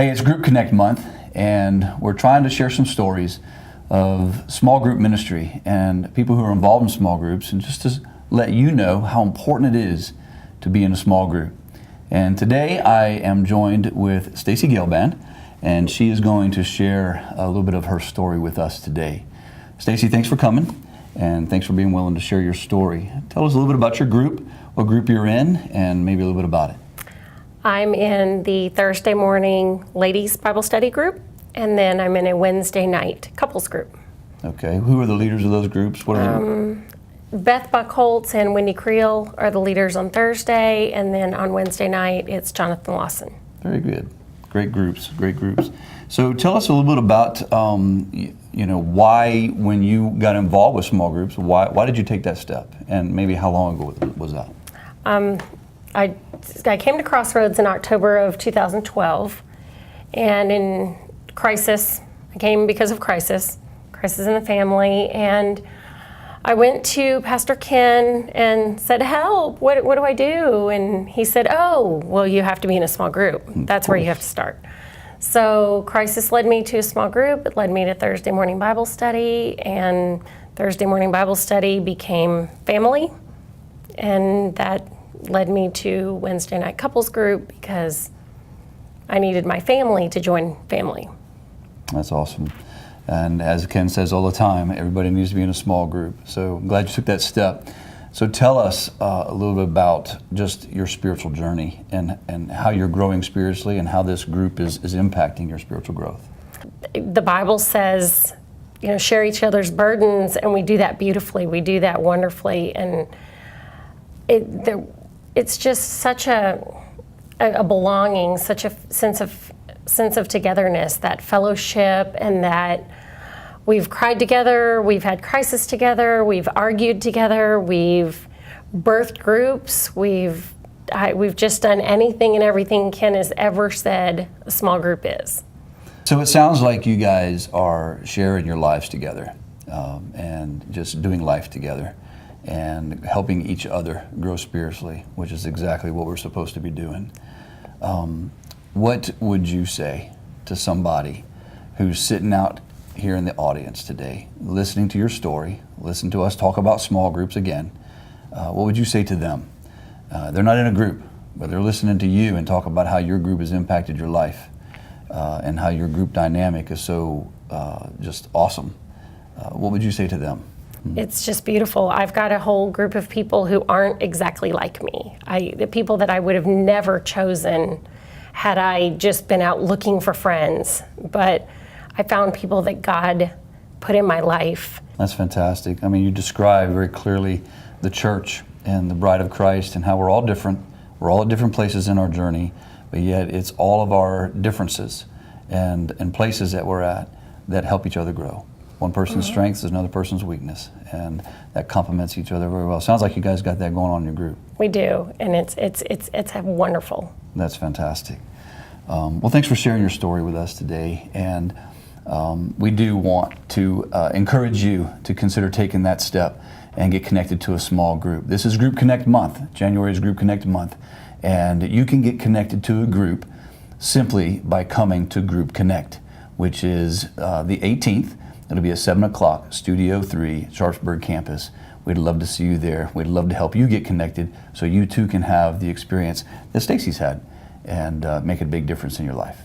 Hey, it's Group Connect Month, and we're trying to share some stories of small group ministry and people who are involved in small groups, and just to let you know how important it is to be in a small group. And today I am joined with Stacey Gelband, and she is going to share a little bit of her story with us today. Stacey, thanks for coming, and thanks for being willing to share your story. Tell us a little bit about your group, what group you're in, and maybe a little bit about it. I'm in the Thursday morning ladies Bible study group, and then I'm in a Wednesday night couples group. Okay, who are the leaders of those groups? What are they? Beth Buckholtz and Wendy Creel are the leaders on Thursday, and then on Wednesday night it's Jonathan Lawson. Very good. Great groups, great groups. So tell us a little bit about, why when you got involved with small groups, why did you take that step? And maybe how long ago was that? I came to Crossroads in October of 2012, and in crisis, I came because of crisis in the family, and I went to Pastor Ken and said, help, what do I do? And he said, oh, well, you have to be in a small group. That's where you have to start. So crisis led me to a small group. It led me to Thursday morning Bible study, and Thursday morning Bible study became family, and that led me to Wednesday night couples group because I needed my family to join family. That's awesome. And as Ken says all the time, everybody needs to be in a small group. So I'm glad you took that step. So tell us a little bit about just your spiritual journey and how you're growing spiritually and how this group is impacting your spiritual growth. The Bible says, share each other's burdens, and we do that beautifully. We do that wonderfully. And it's just such a belonging, such a sense of togetherness, that fellowship, and that we've cried together, we've had crisis together, we've argued together, we've birthed groups, we've just done anything and everything Ken has ever said a small group is. So it sounds like you guys are sharing your lives together and just doing life together and helping each other grow spiritually, which is exactly what we're supposed to be doing. What would you say to somebody who's sitting out here in the audience today, listening to your story, listen to us talk about small groups again? What would you say to them? They're not in a group, but they're listening to you and talk about how your group has impacted your life and how your group dynamic is so just awesome. What would you say to them? It's just beautiful. I've got a whole group of people who aren't exactly like me. The people that I would have never chosen had I just been out looking for friends. But I found people that God put in my life. That's fantastic. I mean, you describe very clearly the church and the bride of Christ and how we're all different. We're all at different places in our journey, but yet it's all of our differences and places that we're at that help each other grow. One person's strength is another person's weakness, and that complements each other very well. Sounds like you guys got that going on in your group. We do, and it's wonderful. That's fantastic. Well, thanks for sharing your story with us today, and we do want to encourage you to consider taking that step and get connected to a small group. This is Group Connect Month. January is Group Connect Month, and you can get connected to a group simply by coming to Group Connect, which is the 18th. It'll be at 7 o'clock, Studio 3, Sharpsburg campus. We'd love to see you there. We'd love to help you get connected so you too can have the experience that Stacey's had and make a big difference in your life.